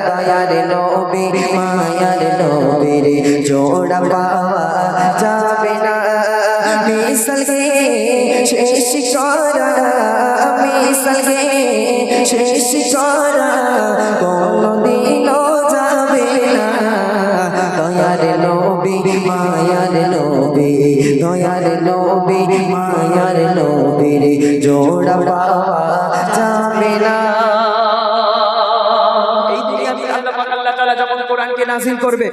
দয়ার নবী মায়ার নবীর জোড়া পাওয়া যাবে না মিশাল গে শেষ করা মিশাল গে শেষ করা কোনদিনও যাবে না দয়ার নবী মায়ার নবী দয়ার নবী মায়ার নবীর জোড়া পাওয়া যাবে না নাযিল করবে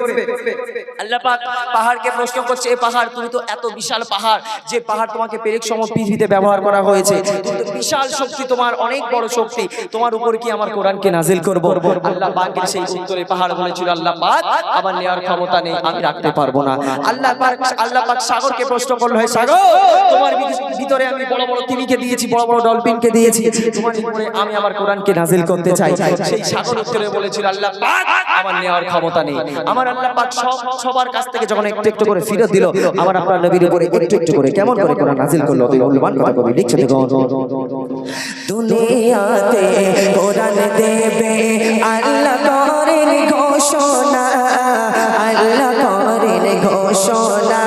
আল্লাহ পাক পাহাড়কে প্রশ্ন করছে এই পাহাড় তুমি তো এত বিশাল পাহাড় যে পাহাড় তোমাকে পেরেক সম পৃথিবীতে ব্যবহার করা হয়েছে তুমি তো বিশাল শক্তি তোমার অনেক বড় শক্তি তোমার উপর কি আমার কোরআনকে নাযিল করব আল্লাহ পাকের সেই উত্তরে পাহাড় বলেছিল আল্লাহ পাক আমার নেওয়ার ক্ষমতা নেই আমি রাখতে পারবো না আল্লাহ পাক সাগরকে প্রশ্ন করলো হে সাগর তোমার ভিতরে আমি বড় বড় তিমিকে দিয়েছি বড় বড় ডলফিনকে দিয়েছি তোমার উপরে আমি আমার কোরআনকে নাযিল করতে চাই সেই সাগর উত্তরে বলেছিল আল্লাহ পাক আমার নেওয়ার ক্ষমতা নেই আমার আল্লাহ পাক সবার কাছ থেকে যখন একটু একটু করে ফিরত দিল আমার আপনার নবীর উপরে একটু একটু করে কেমন করে কোরআন নাযিল করলো তো মূল্যবান কথা কবি লিখছে দেখো দুনিয়াতে কোরআন দেবে আল্লাহ করেন ঘোষণা আল্লাহ করেন ঘোষণা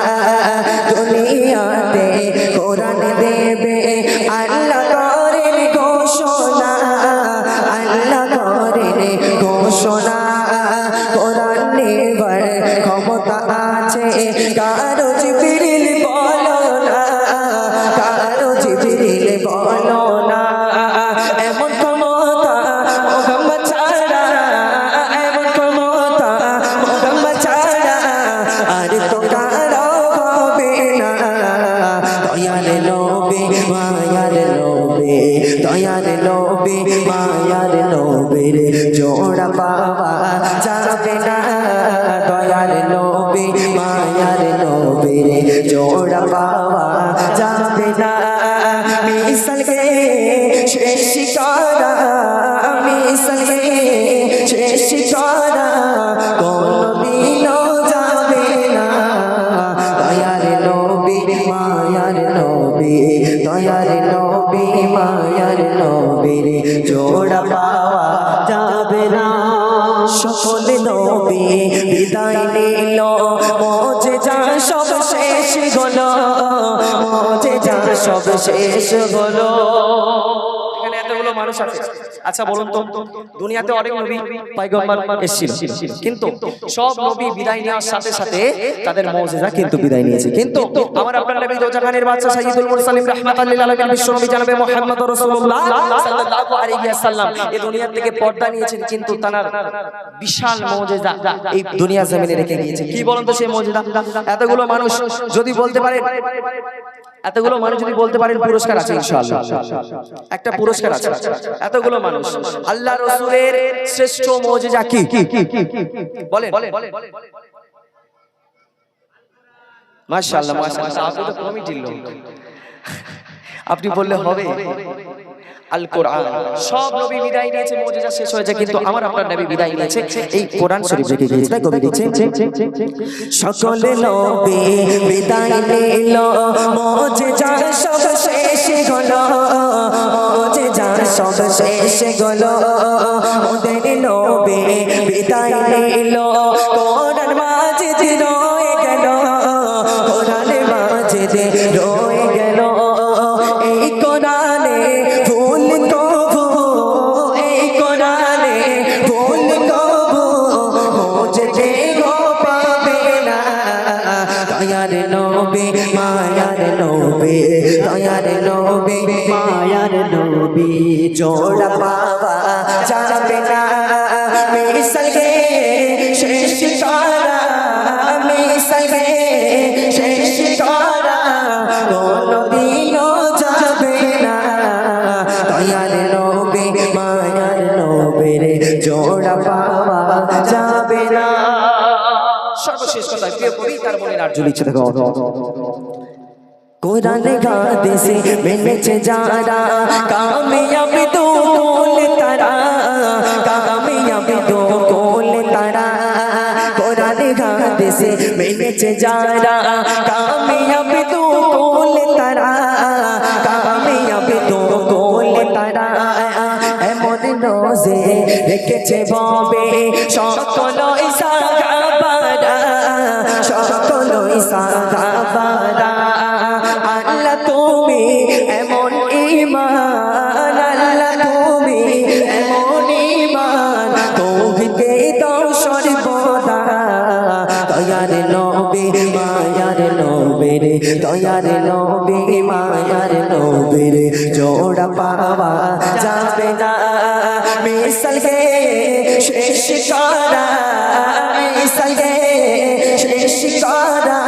দুনিয়াতে কোরআন দেবে আল্লাহ করেন ঘোষণা আল্লাহ করেন ঘোষণা কোরআন নেবার ক্ষমতা আছে কারো জিবরিল বলো না কারো জিবরিল বলো না এমন ক্ষমতা মুহাম্মদ ছাড়া এমন ক্ষমতা মুহাম্মদ ছাড়া আর তো কারো হবে না দয়ার নবী মায়ার নবী দয়ার নবী মায়ার নবীর জোড়া পাওয়া যাবে না দয়ার নবী মায়ার নবীর জোড়া পাওয়া যাবে না মিশাল গে শেষ করা মিশাল গে শেষ করা কোনদিনও যাবে না দয়ার নবী মায়ার নবী দয়ার নবী মায়ার নবীর জোড়া পাওয়া যাবে না সকল নবী বিদায় নিল মুজিজা সব শেষ হলো মুজিজা সব শেষ হলো এখানে এতগুলো মানুষ আছে আচ্ছা বলুন তো দুনিয়াতে অনেক নবী পয়গম্বর এসেছিল কিন্তু সব নবী বিদায় নেওয়ার সাথে সাথে তাদের মুজিজা কিন্তু বিদায় নিয়েছে কিন্তু আমার আপনার নবী দোজাখানের বাদশা সাইয়্যিদুল মুরসালিন রাহমাতাল লিল আলামিন বিশ্বনবী জনাবে মুহাম্মদ রাসূলুল্লাহ সাল্লাল্লাহু আলাইহি ওয়াসাল্লাম এই দুনিয়া থেকে পর্দা নিয়েছেন কিন্তু তার বিশাল মুজিজা এই দুনিয়া জমিনে রেখে গিয়েছে কি বলেন তো সেই মুজিজা এতগুলো মানুষ যদি বলতে পারে এতগুলো মানুষ যদি বলতে পারেন পুরস্কার আছে ইনশাআল্লাহ একটা পুরস্কার আছে এতগুলো মানুষ আল্লাহ রাসূলের শ্রেষ্ঠ মুজিজা কি বলেন মাশাআল্লাহ মাশাআল্লাহ আপনি তো কমিটির লোক আপনি বললে হবে আল কোরআন সব নবী বিদায় নিয়েছে মুজিজা শেষ হয়েছে কিন্তু আমার আপনার নবী বিদায় নিয়েছে এই কোরআন শরীফ রেখে গিয়েছে তাই কবি লিখছেন সকল নবী বিদায় নিল মুজিজা সব শেষ হলো মুজিজা সব শেষ হলো ওদের নবী বিদায় নিল কোরআন মাজিদ রয়ে গেল কোরআন মাজিদ রয়ে গেল এই কোরআনে ভুল কবু এই কোরআনে ভুল কবু মুঝে গো পাবে না দয়ার নবী মায়ার নবী দয়ার নবী মায়ার নবী জোড়া পাওয়া যাবে না মিশাল গে শেষ করা মিশাল গে শেষ করা কোনদিনও যাবে না দয়ার নবী মায়ার নবীর জোড়া পাওয়া যাবে না সর্বশেষ কথা প্রিয় কবি তার মনে আর ঝুলিছে দেখো কোরআন হাদিসে মেনেছে যারা কামিয়াব তো কোল তারা কামিয়াব তো কোল তারা কোরআন হাদিসে মেনেছে যারা কামিয়াব তো কোল তারা কামিয়াব তো কোল তারা এমন রোজে রেখেছে ববে সকল সাহাবারা সকল সাহাবারা আল্লাহ তুমি এমন ঈমান আল্লাহ তুমি এমন ঈমান তৌহিদে দাও সর্বদা দয়ার নবী মায়ার নবী রে দয়ার নবী মায়ার নবী রে জোড়া পাওয়া যাবে না মিশাল গে শেষ করা মিশাল গে শেষ করা